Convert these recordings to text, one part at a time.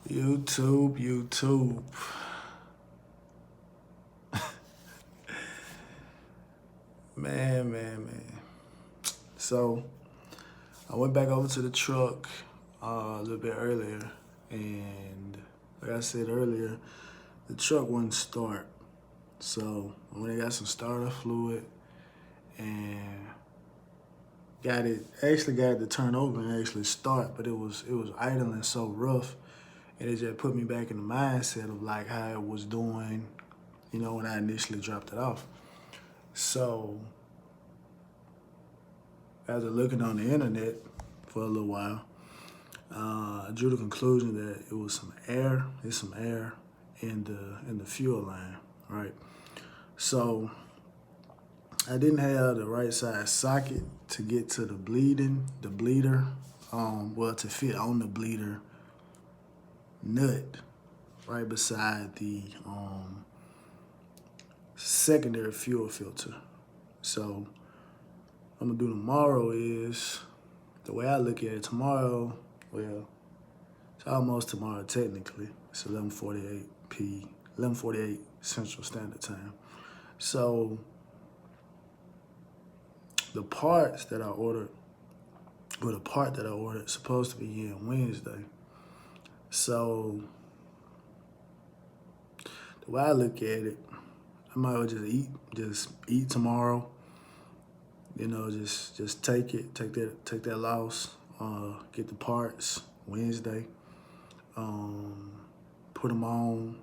YouTube. Man. So I went back over to the truck a little bit earlier, and like I said earlier, the truck wouldn't start. So I went and got some starter fluid and got it to turn over and actually start, but it was idling so rough, and it just put me back in the mindset of like how it was doing, when I initially dropped it off. So after looking on the internet for a little while, I drew the conclusion that it was some air in the fuel line, right? So I didn't have the right size socket to get to the bleeder, to fit on the bleeder nut right beside the secondary fuel filter. So what I'm gonna do tomorrow is the way I look at it tomorrow. Well, it's almost tomorrow technically. It's 11:48 Central Standard Time. So the parts that I ordered, the part that I ordered, is supposed to be in Wednesday. So the way I look at it, I might well just eat tomorrow. Just take that loss. Get the parts Wednesday. Put them on.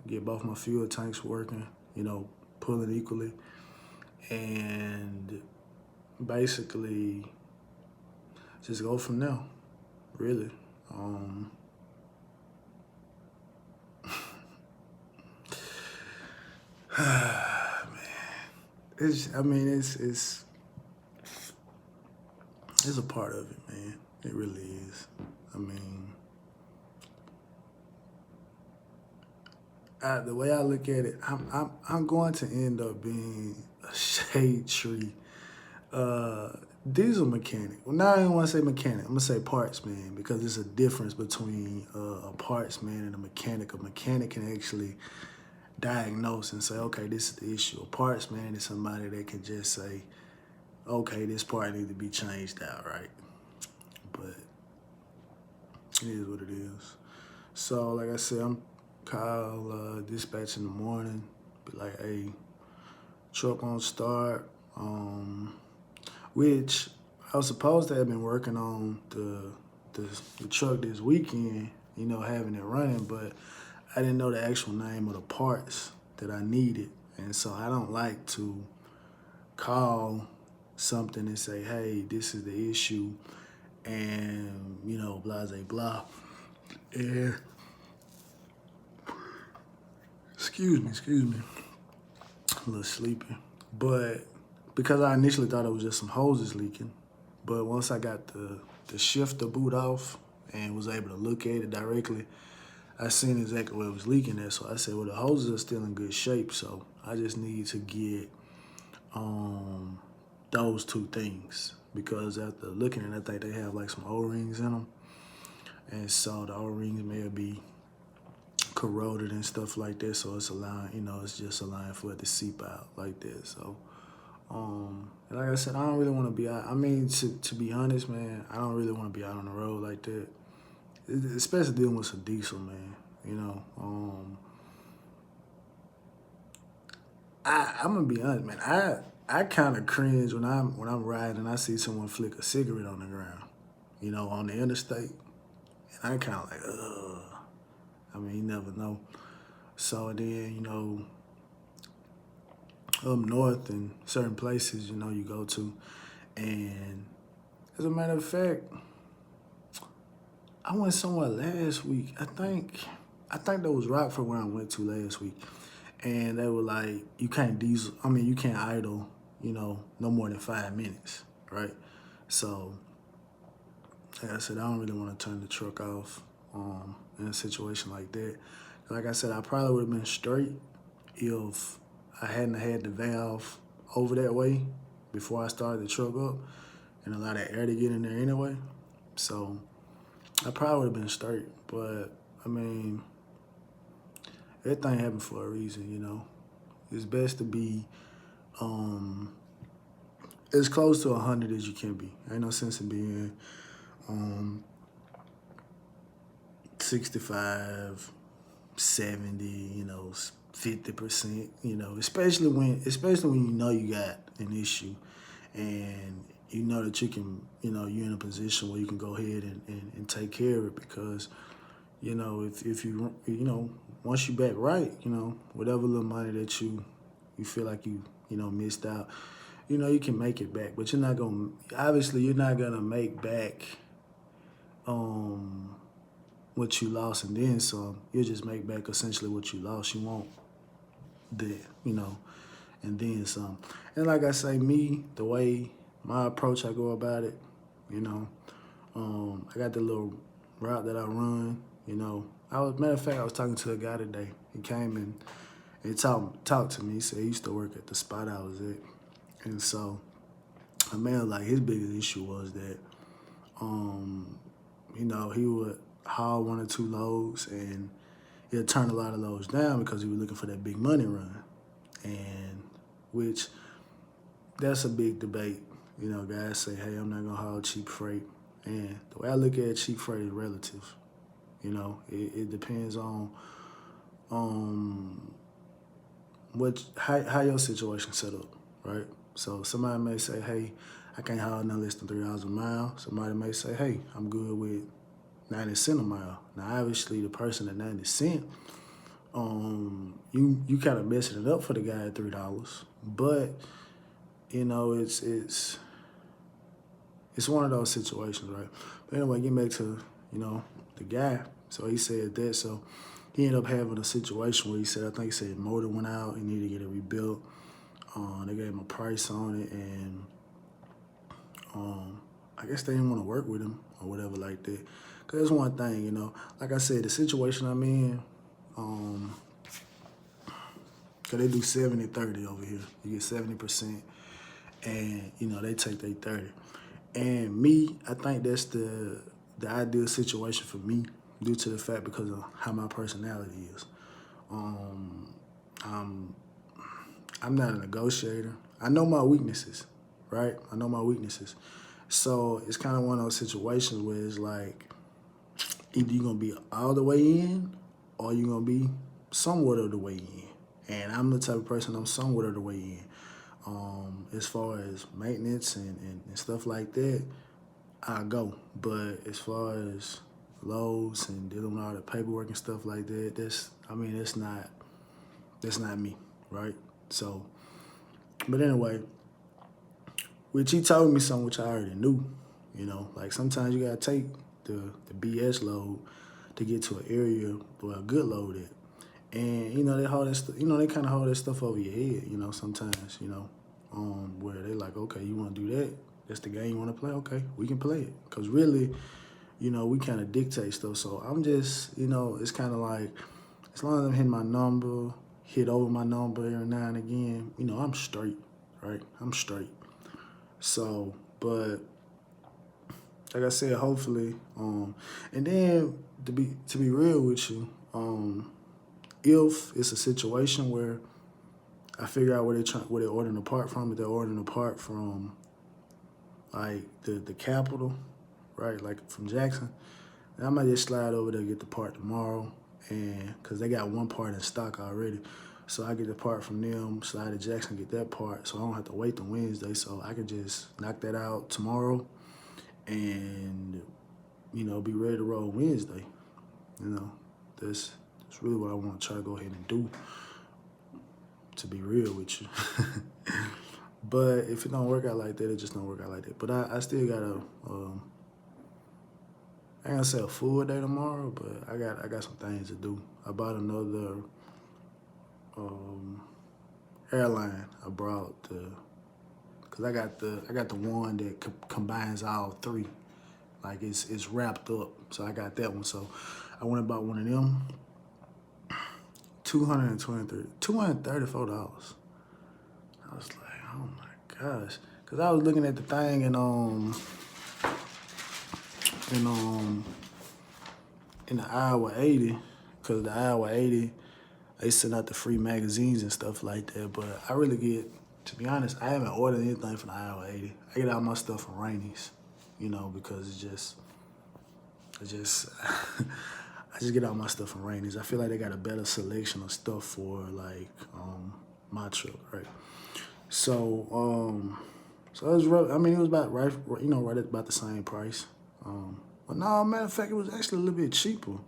Get both my fuel tanks working. Pulling equally, and basically just go from there. Really. Man, it's a part of it, man. It really is. I mean, the way I look at it, I'm going to end up being a shade tree diesel mechanic. Well, now I don't want to say mechanic. I'm gonna say parts man, because there's a difference between a parts man and a mechanic. A mechanic can actually diagnose and say, okay, this is the issue. A parts man is somebody that can just say, okay, this part needs to be changed out, right? But it is what it is. So, like I said, I'm call dispatch in the morning, be like, hey, truck won't start. Which I was supposed to have been working on the truck this weekend, having it running, but I didn't know the actual name of the parts that I needed. And so I don't like to call something and say, hey, this is the issue, and, blah, blah, blah. And, excuse me, a little sleepy. But because I initially thought it was just some hoses leaking, but once I got the shifter boot off and was able to look at it directly, I seen exactly where it was leaking at. So I said, well, the hoses are still in good shape, so I just need to get those two things, because after looking at it, I think they have like some O-rings in them, and so the O-rings may be corroded and stuff like that, so it's allowing, it's just allowing for it to seep out like that. So like I said, I don't really want to be out. I mean, to be honest, man, I don't really want to be out on the road like that, especially dealing with some diesel, man. I'm gonna be honest, man. I kind of cringe when I'm riding and I see someone flick a cigarette on the ground, on the interstate, and I kind of like, ugh. I mean, you never know. So then, up north in certain places, you go to, and as a matter of fact, I went somewhere last week. I think that was Rockford where I went to last week, and they were like, you can't you can't idle, no more than 5 minutes, right? So, like I said, I don't really want to turn the truck off in a situation like that. Like I said, I probably would have been straight if I hadn't had the valve over that way before I started the truck up and allowed that air to get in there anyway. So I probably would have been straight, but I mean, everything happened for a reason, you know. It's best to be as close to 100 as you can be. Ain't no sense in being um, 65, 70, you know, 50%, you know, especially when you know you got an issue and you know that you can, you know, you're in a position where you can go ahead and take care of it because, you know, if you know, once you back right, you know, whatever little money that you feel like you know, missed out, you know, you can make it back, but obviously you're not gonna make back what you lost and then some. You'll just make back essentially what you lost. You won't that, you know, and then some. And like I say, the way my approach I go about it, you know, I got the little route that I run, you know. Matter of fact, I was talking to a guy today. He came and talked to me. He said he used to work at the spot I was at. And so, a man, like, his biggest issue was that, you know, he would haul 1 or 2 loads and he'll turn a lot of loads down because he was looking for that big money run. And which, that's a big debate. You know, guys say, hey, I'm not going to haul cheap freight. And the way I look at cheap freight is relative. You know, it depends on how your situation set up, right? So somebody may say, hey, I can't haul no less than $3 a mile. Somebody may say, hey, I'm good with 90 cents a mile. Now, obviously, the person at 90 cents, you kind of messing it up for the guy at $3. But, you know, it's one of those situations, right? But anyway, getting back to, you know, the guy. So he said that. So he ended up having a situation where I think he said motor went out, he needed to get it rebuilt. They gave him a price on it, and I guess they didn't want to work with him or whatever like that. Because that's one thing, you know. Like I said, the situation I'm in, because they do 70-30 over here. You get 70%, and, you know, they take their 30. And me, I think that's the ideal situation for me due to the fact because of how my personality is. I'm not a negotiator. I know my weaknesses, right? I know my weaknesses. So it's kind of one of those situations where it's like either you're going to be all the way in or you're going to be somewhat of the way in. And I'm the type of person, I'm somewhat of the way in. As far as maintenance and stuff like that, I go. But as far as loads and dealing with all the paperwork and stuff like that, that's not me, right? So, but anyway, which he told me something which I already knew, you know, like sometimes you gotta take the BS load to get to an area where a good load at. And, you know, they kind of hold that stuff over your head, you know, sometimes, you know, where they like, okay, you want to do that? That's the game you want to play? Okay, we can play it. Because really, you know, we kind of dictate stuff. So I'm just, you know, it's kind of like, as long as I'm hitting my number, hit over my number every now and again, you know, I'm straight, right? I'm straight. So, but like I said, hopefully, and then to be real with you, if it's a situation where I figure out where they're ordering a part from, if they're ordering a part from like the capital, right, like from Jackson, then I might just slide over there and get the part tomorrow, and because they got one part in stock already. So I get the part from them, slide to Jackson, get that part, so I don't have to wait till Wednesday. So I can just knock that out tomorrow and, you know, be ready to roll Wednesday. You know, that's really what I want to try to go ahead and do, to be real with you. But if it don't work out like that, it just don't work out like that. But I still got I ain't gonna say a full day tomorrow, but I got some things to do. I bought another airline. I brought cause I got the one that combines all three, like it's wrapped up. So I got that one. So I went and bought one of them. $234. I was like, oh my gosh, cause I was looking at the thing and in the Iowa 80, because the Iowa 80, they send out the free magazines and stuff like that. But I really get, to be honest, I haven't ordered anything from the Iowa 80. I get all my stuff from Rainey's, you know, because I just get all my stuff from Rainey's. I feel like they got a better selection of stuff for like my truck, right? So it was, I mean, it was about right, you know, right at about the same price. But no, matter of fact, it was actually a little bit cheaper.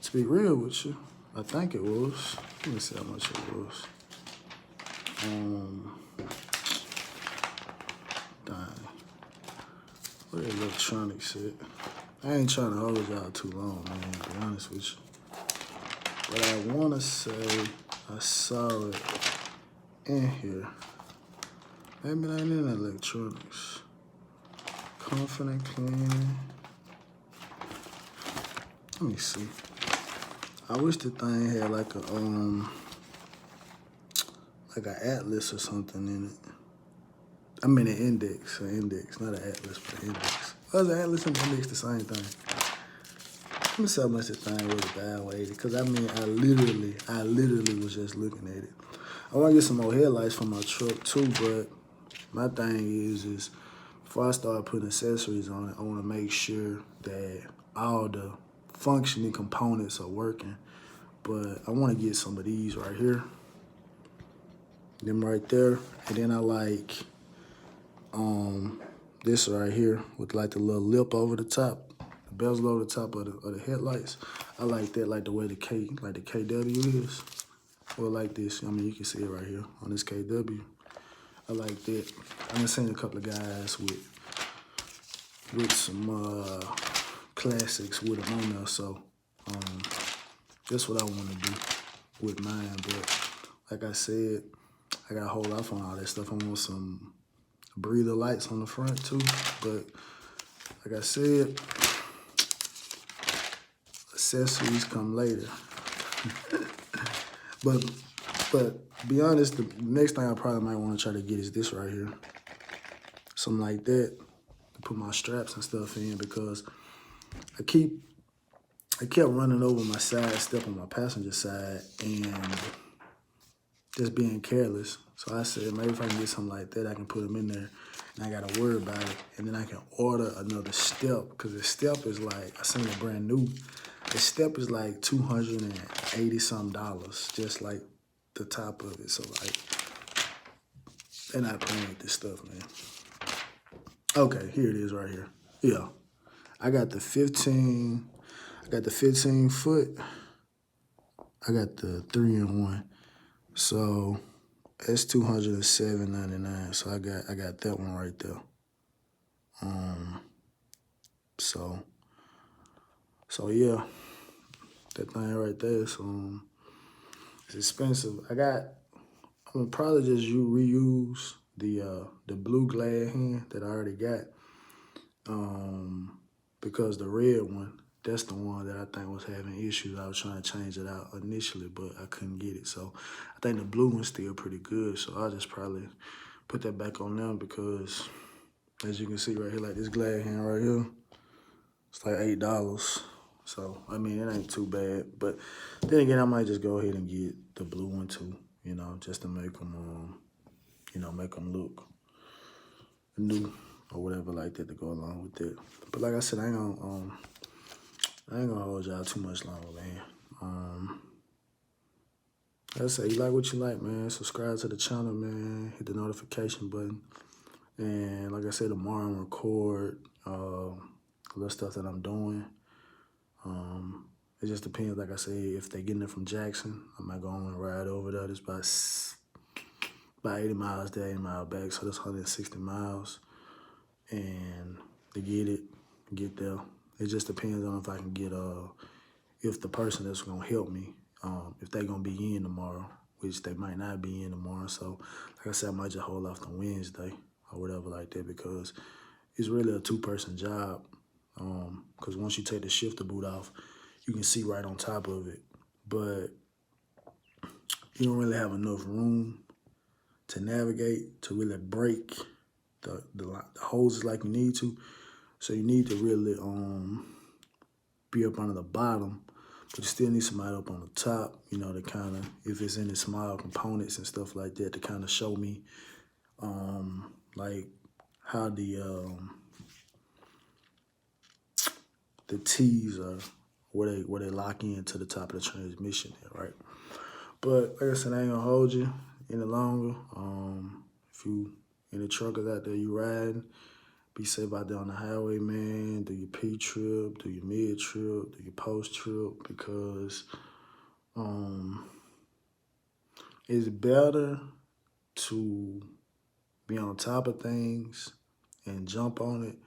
To be real with you, I think it was. Let me see how much it was. Dang. Where the electronics at? I ain't trying to hold y'all too long, man, to be honest with you. But I want to say I saw it in here. Maybe it ain't in electronics. Confident Clean. Let me see. I wish the thing had like an atlas or something in it. I mean an index, not an atlas, but an index. Was the atlas and index the same thing? Let me see how much the thing was at the Iowa 80, because I mean, I literally was just looking at it. I want to get some more headlights for my truck too, but my thing is before I start putting accessories on it, I want to make sure that all the functioning components are working. But I want to get some of these right here, them right there, and then I like this right here with like the little lip over the top, the bezel over the top of the headlights. I like that, like the way the KW is. Or like this. I mean, you can see it right here on this KW. I like that. I've been seeing a couple of guys with some classics with them on there, so that's what I want to do with mine. But like I said, I gotta hold off on all that stuff. I want some breather lights on the front too. But like I said, accessories come later. But be honest, the next thing I probably might want to try to get is this right here. Something like that to put my straps and stuff in, because I kept running over my side step on my passenger side and just being careless. So I said, maybe if I can get something like that, I can put them in there and I got to worry about it. And then I can order another step, because the step is like, I seen it brand new. The step is like $280 something, just like the top of it. So like, they're not playing with this stuff, man. Okay, here it is right here. Yeah, I got the 15 foot. I got the 3-in-1. So that's $207.99. So I got that one right there. So yeah, that thing right there is it's expensive. I'm gonna probably just reuse the blue glad hand that I already got. Because the red one, that's the one that I think was having issues. I was trying to change it out initially, but I couldn't get it. So I think the blue one's still pretty good. So I'll just probably put that back on them, because as you can see right here, like this glad hand right here, it's like $8. So, I mean, it ain't too bad. But then again, I might just go ahead and get the blue one too, you know, just to make them, make them look new or whatever like that to go along with it. But like I said, I ain't gonna hold y'all too much longer, man. Like I say, you like what you like, man. Subscribe to the channel, man. Hit the notification button. And like I said, tomorrow I'm record little stuff that I'm doing. It just depends, like I say, if they're getting it from Jackson, I might go on and ride over there. It's about 80 miles there, 80 miles back, so that's 160 miles. And to get there, it just depends on if I can get, if the person that's gonna help me, if they're gonna be in tomorrow, which they might not be in tomorrow. So, like I said, I might just hold off on Wednesday or whatever like that, because it's really a two-person job. Because once you take the shifter boot off, you can see right on top of it, but you don't really have enough room to navigate to really break the hoses like you need to. So you need to really be up under the bottom, but you still need somebody up on the top, you know, to kind of, if it's in the small components and stuff like that, to kind of show me, like how the T's are, where they lock into the top of the transmission there, right? But like I said, I ain't gonna hold you any longer. If you in the truckers out there, you riding, be safe out there on the highway, man. Do your P-trip, do your mid-trip, do your post-trip, because it's better to be on top of things and jump on it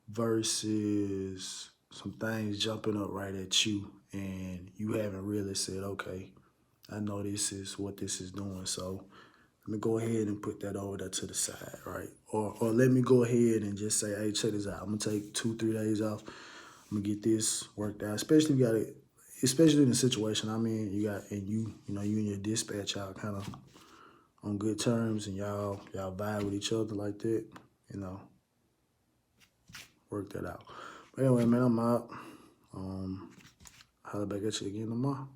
versus some things jumping up right at you and you haven't really said, okay, I know this is what this is doing, so let me go ahead and put that over there to the side, right? Or let me go ahead and just say, hey, check this out. I'm gonna take 2-3 days off. I'm gonna get this worked out. Especially if you got it, especially in the situation I'm in, you got, and you know, you and your dispatch, y'all kind of on good terms and y'all vibe with each other like that, you know, work that out. But anyway, man, I'm out. Holler back at you again tomorrow.